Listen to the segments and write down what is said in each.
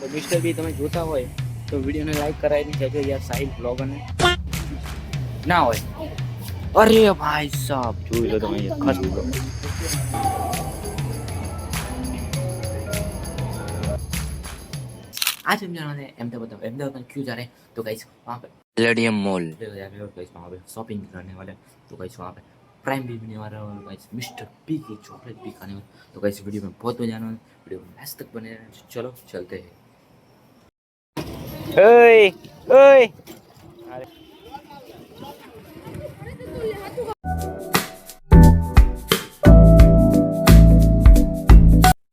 તો મિસ્ટર બી તમે જોતા હોય તો વિડીયોને લાઈક કરાવીને જજો યાર. સાહિલ બ્લોગરને ના હોય. અરે ભાઈ સાહેબ જોઈ લો તમે ખાસ બ્લોગ. आज हम जाना है अहमदाबाद में क्यों जा रहे हैं तो गाइस वहाँ पे प्लेडियम मॉल वहाँ पे शॉपिंग करने वाले. तो गाइस वहाँ पे प्राइम भी मिलने वाला है. गाइस मिस्टर पी की चॉकलेट भी खाने वाले. तो गाइस वीडियो में बहुत मजा आने वाला है. वीडियो में लास्ट तक बने रहना. चलो चलते हैं. ओए ओए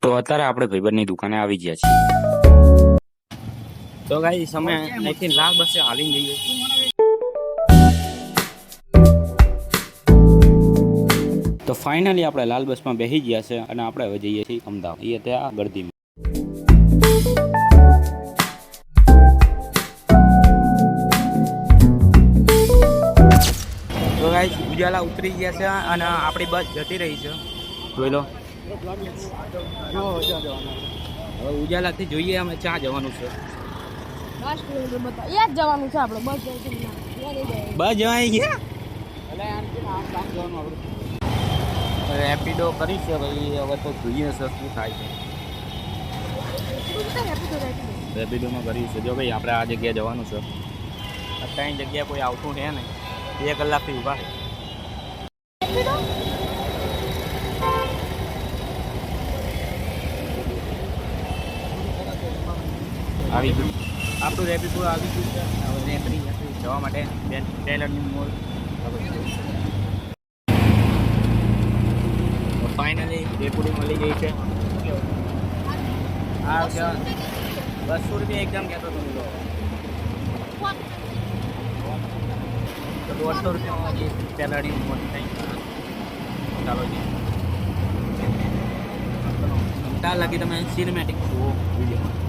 તો અત્યારે આપણે ભાઈબંધની દુકાને આવી ગયા છીએ. તો ગાઈસ અમે અહીંથી લાલ બસે હાલીને જઈએ છીએ. તો ફાઇનલી આપણે લાલ બસમાં બેસી ગયા છે અને આપણે હવે જઈએ છીએ અમદાવાદ. એ ત્યાં ગળદીમાં. તો ગાઈસ ઉજાલા ઉતરી ગયા છે અને આપણી બસ જતી રહી છે. જોઈ લો. હવે ઉજાલાથી જોઈએ અમે ચા જવાનું છે. બસ જવાઈ ગયા. રેપિડો કરી છે ભાઈ. હવે તો જોઈએ છે શું થાય છે. રેપિડોમાં કરી છે. જો ભાઈ આપણે આ જગ્યાએ જવાનું છે. અત્યારની જગ્યાએ કોઈ આવતું છે ને 2 કલાકથી ઊભા છે. આવી ગયું આપણું રેપિડો આવી ગયું છે. હવે રેપડી જવા માટે ટેલરની મોલ. ફાઇનલી રેપડી મળી ગઈ છે. આ 200 રૂપિયા એકદમ કહેતો હતો. 200 રૂપિયામાં ટેલરની મોલ થઈ. ચાલો જી ત્યાં લગી તમે સિનેમેટિક જુઓ વિડીયોમાં.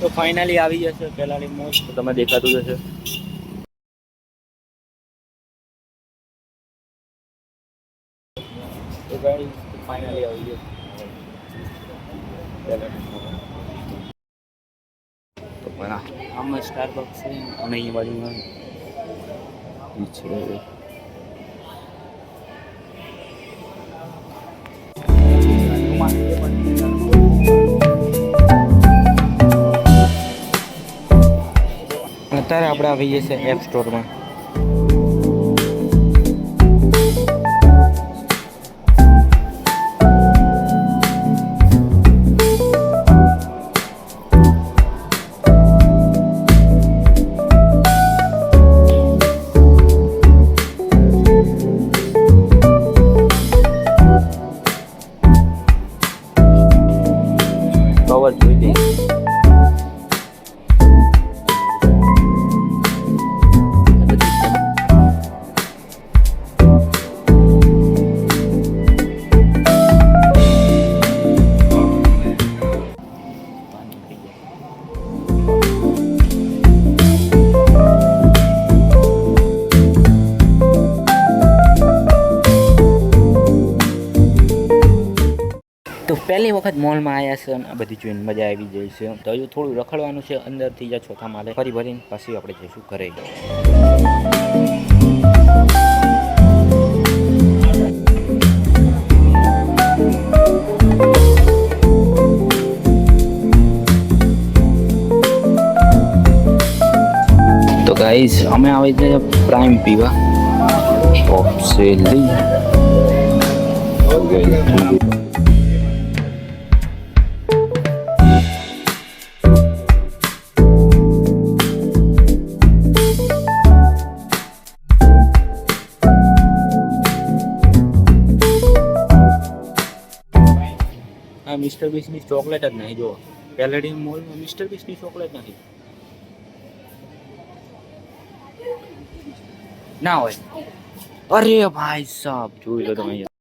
તો ફાઇનલી આવી જશે પેલાની મોજ. તો તમે દેખાતું જશે. તો ગાઈસ ફાઇનલી આવી ગયો પેલાની મોજ. તો પણ આમાં સ્ટારબક્સ છે અને અહીં બાજુમાં છે. અત્યારે આપણે આવી જઈએ છીએ એપ સ્ટોરમાં. કવર જોઈ દઈએ. તો પહેલી વખત મોલમાં આવ્યા છે અને આ બધી જોઈને મજા આવી જાય છે. તો હજુ થોડું રખડવાનું છે અંદરથી જ્યાં ચોથા માલે ફરી ભરીને પછી આપણે જઈશું ઘરે. તો ગાઈસ અમે આવી જઈએ પ્રાઇમ પીવા. ઓપ્સેલી મિસ્ટર બીસની ચોકલેટ જ નહીં જો. પેલેડિયમ મોલમાં મિસ્ટર બીસ્ટની ચોકલેટ નથી ના હોય અરે ભાઈ સાહેબ જોઈ લો તમે અહીંયા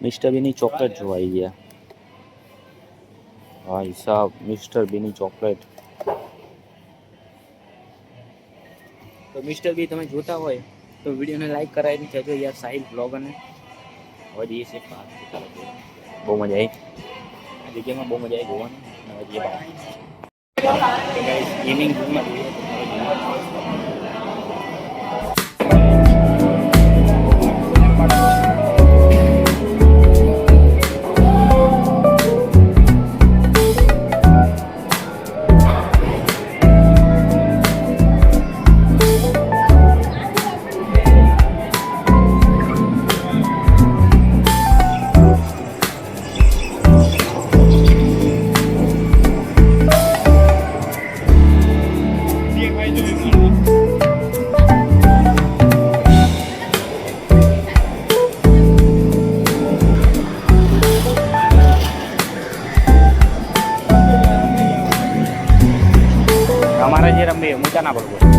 મિસ્ટર બીની ચોકલેટ જોવા આવી ગયા ભાઈ સાહેબ મિસ્ટર બીની ચોકલેટ તો મિસ્ટર બી તમે જોતા હોય તો વિડીયોને લાઈક કરાવીને કહેજો યાર સાહિલ બ્લોગરને હવે જઈએ છે બહુ મજા આવી આ જગ્યામાં બહુ મજા આવી જોવાની હવે જઈએ ગેમિંગ ઝોનમાં જઈએ અમારા જે રમે મોટા ના પડવું